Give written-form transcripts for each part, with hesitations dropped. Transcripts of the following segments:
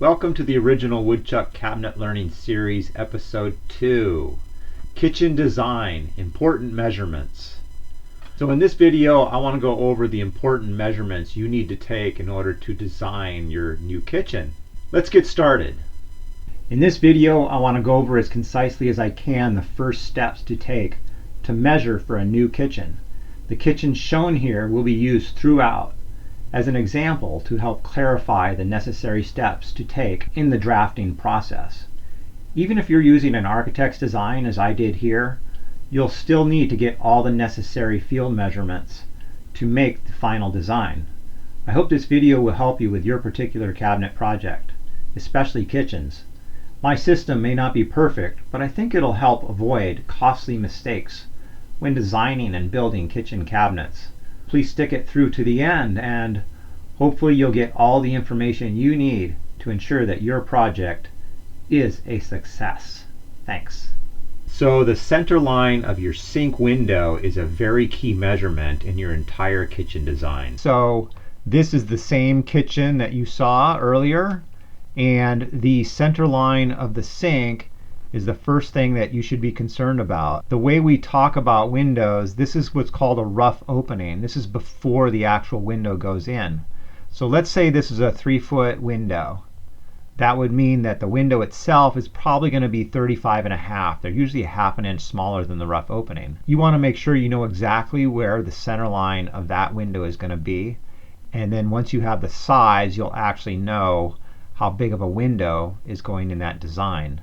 Welcome to the original Woodchuck Cabinet Learning Series, Episode 2, Kitchen Design, Important Measurements. So in this video, I want to go over the important measurements you need to take in order to design your new kitchen. Let's get started. In this video, I want to go over as concisely as I can the first steps to take to measure for a new kitchen. The kitchen shown here will be used throughout as an example to help clarify the necessary steps to take in the drafting process. Even if you're using an architect's design, as I did here, you'll still need to get all the necessary field measurements to make the final design. I hope this video will help you with your particular cabinet project, especially kitchens. My system may not be perfect, but I think it'll help avoid costly mistakes when designing and building kitchen cabinets. Please stick it through to the end, and hopefully you'll get all the information you need to ensure that your project is a success. Thanks. So the center line of your sink window is a very key measurement in your entire kitchen design. So this is the same kitchen that you saw earlier, and the center line of the sink is the first thing that you should be concerned about. The way we talk about windows, this is what's called a rough opening. This is before the actual window goes in. So let's say this is a 3-foot window. That would mean that the window itself is probably going to be 35.5. They're usually a half an inch smaller than the rough opening. You want to make sure you know exactly where the center line of that window is going to be. And then once you have the size, you'll actually know how big of a window is going in that design.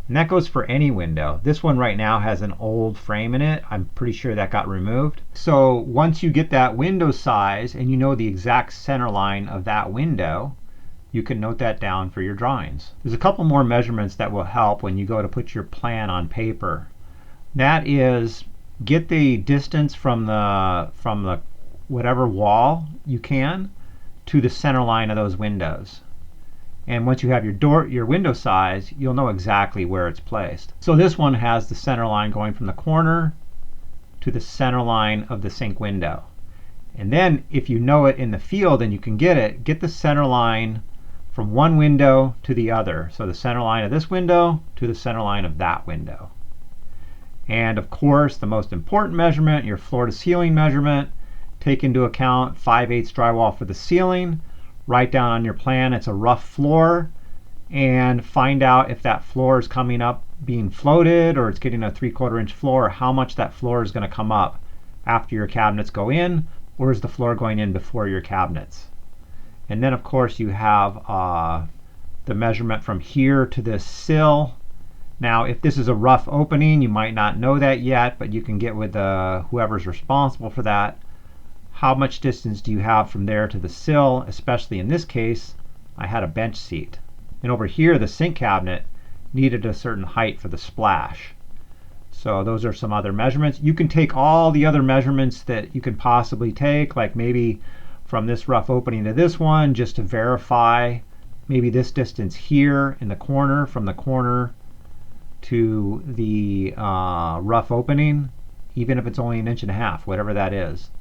And that goes for any window. This one right now has an old frame in it. I'm pretty sure that got removed. So once you get that window size and you know the exact center line of that window, you can note that down for your drawings. There's a couple more measurements that will help when you go to put your plan on paper. That is, get the distance from the whatever wall you can to the center line of those windows. And once you have your window size, you'll know exactly where it's placed. So this one has the center line going from the corner to the center line of the sink window. And then if you know it in the field and you can get the center line from one window to the other. So the center line of this window to the center line of that window. And of course, the most important measurement, your floor to ceiling measurement. Take into account 5/8 drywall for the ceiling. Write down on your plan it's a rough floor, and find out if that floor is coming up being floated or it's getting a 3/4 inch floor, or how much that floor is going to come up after your cabinets go in, or is the floor going in before your cabinets. And then of course you have the measurement from here to this sill. Now if this is a rough opening, you might not know that yet, but you can get with whoever's responsible for that. How much distance do you have from there to the sill? Especially in this case, I had a bench seat. And over here, the sink cabinet needed a certain height for the splash. So those are some other measurements. You can take all the other measurements that you can possibly take, like maybe from this rough opening to this one, just to verify maybe this distance here in the corner, from the corner to the rough opening, even if it's only 1.5 inches, whatever that is.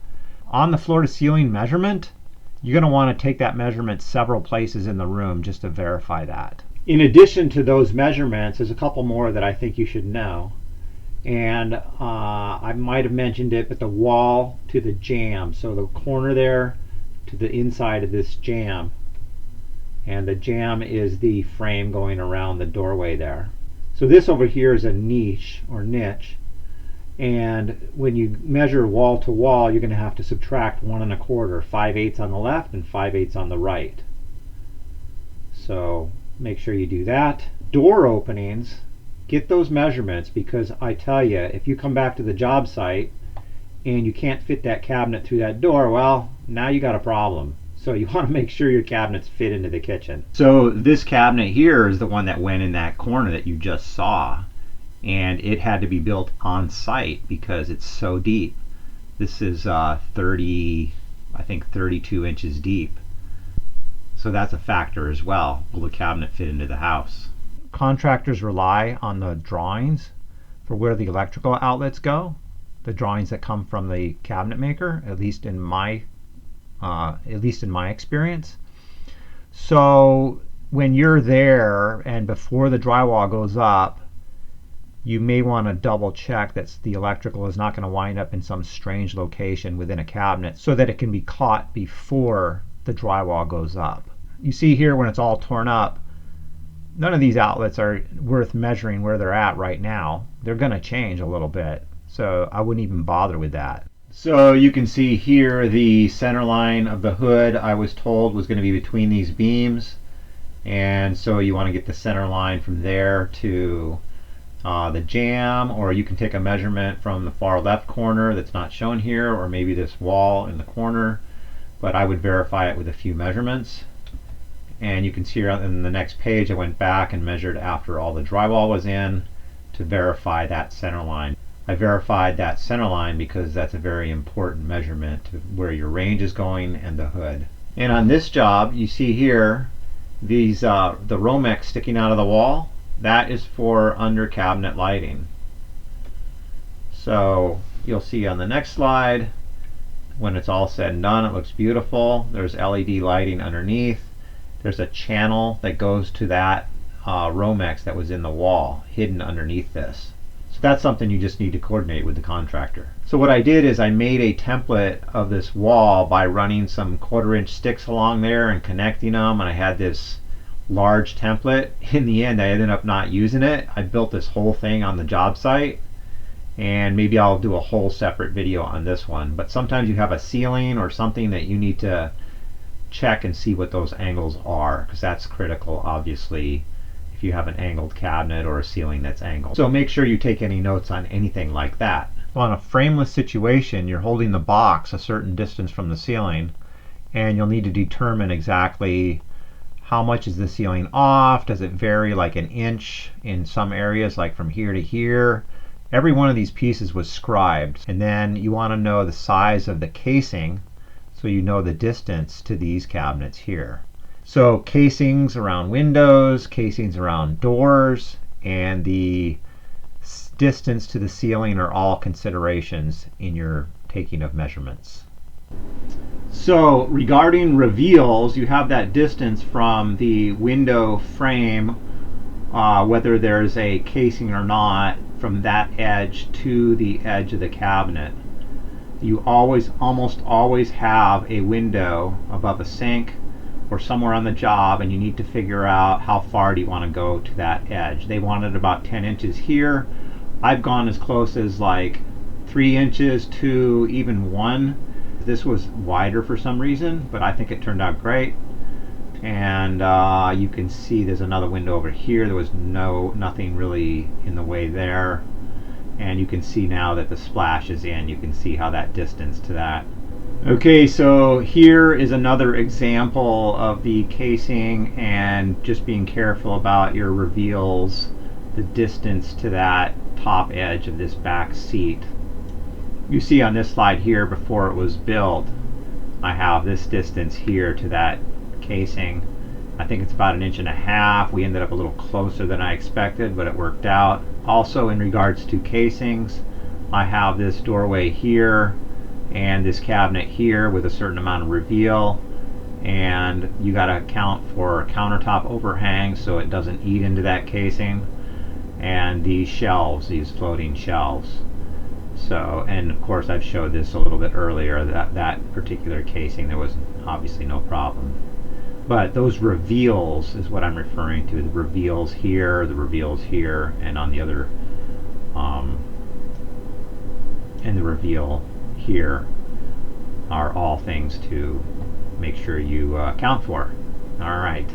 On the floor to ceiling measurement, you're going to want to take that measurement several places in the room just to verify that. In addition to those measurements, there's a couple more that I think you should know. And I might have mentioned it, but the wall to the jamb, so the corner there to the inside of this jamb. And the jamb is the frame going around the doorway there. So this over here is a niche or niche. And when you measure wall to wall, you're going to have to subtract 1 1/4, 5/8 on the left and 5/8 on the right. So make sure you do that. Door openings, get those measurements, because I tell you, if you come back to the job site and you can't fit that cabinet through that door, well, now you got a problem. So you want to make sure your cabinets fit into the kitchen. So this cabinet here is the one that went in that corner that you just saw. And it had to be built on site because it's so deep. This is 32 inches deep. So that's a factor as well. Will the cabinet fit into the house? Contractors rely on the drawings for where the electrical outlets go, the drawings that come from the cabinet maker, at least in my experience. So when you're there and before the drywall goes up, you may want to double check that the electrical is not going to wind up in some strange location within a cabinet so that it can be caught before the drywall goes up. You see here when it's all torn up, none of these outlets are worth measuring where they're at right now. They're going to change a little bit, so I wouldn't even bother with that. So you can see here the center line of the hood I was told was going to be between these beams, and so you want to get the center line from there to the jamb, or you can take a measurement from the far left corner that's not shown here, or maybe this wall in the corner, but I would verify it with a few measurements. And you can see here in the next page I went back and measured after all the drywall was in to verify that center line. I verified that center line because that's a very important measurement to where your range is going and the hood. And on this job you see here these the Romex sticking out of the wall. That is for under cabinet lighting. So you'll see on the next slide, when it's all said and done, it looks beautiful. There's LED lighting underneath. There's a channel that goes to that Romex that was in the wall, hidden underneath this. So that's something you just need to coordinate with the contractor. So what I did is I made a template of this wall by running some 1/4-inch sticks along there and connecting them, and I had this large template. In the end I ended up not using it. I built this whole thing on the job site, and maybe I'll do a whole separate video on this one. But sometimes you have a ceiling or something that you need to check and see what those angles are, because that's critical obviously if you have an angled cabinet or a ceiling that's angled. So make sure you take any notes on anything like that. Well, in a frameless situation you're holding the box a certain distance from the ceiling, and you'll need to determine exactly how much is the ceiling off. Does it vary like an inch in some areas, like from here to here? Every one of these pieces was scribed. And then you want to know the size of the casing so you know the distance to these cabinets here. So casings around windows, casings around doors, and the distance to the ceiling are all considerations in your taking of measurements. So regarding reveals, you have that distance from the window frame, whether there's a casing or not, from that edge to the edge of the cabinet. You almost always have a window above a sink or somewhere on the job, and you need to figure out how far do you want to go to that edge. They wanted about 10 inches here. I've gone as close as like 3 inches to even 1. This was wider for some reason, but I think it turned out great. And you can see there's another window over here. There was nothing really in the way there. And you can see now that the splash is in. You can see how that distance to that. Okay, so here is another example of the casing, and just being careful about your reveals, the distance to that top edge of this back seat. You see on this slide here, before it was built, I have this distance here to that casing. I think it's about 1.5 inches. We ended up a little closer than I expected, but it worked out. Also, in regards to casings, I have this doorway here and this cabinet here with a certain amount of reveal, and you got to account for countertop overhang so it doesn't eat into that casing, and these shelves, these floating shelves. So, and of course I've showed this a little bit earlier, that particular casing there was obviously no problem. But those reveals is what I'm referring to. The reveals here, and on the other, and the reveal here are all things to make sure you account for. Alright.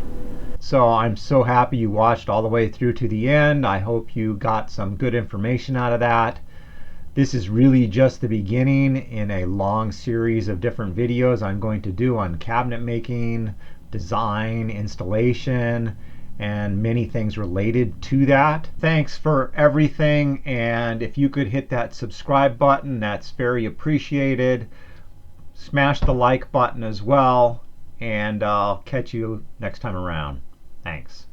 So I'm so happy you watched all the way through to the end. I hope you got some good information out of that. This is really just the beginning in a long series of different videos I'm going to do on cabinet making, design, installation, and many things related to that. Thanks for everything, and if you could hit that subscribe button, that's very appreciated. Smash the like button as well, and I'll catch you next time around. Thanks.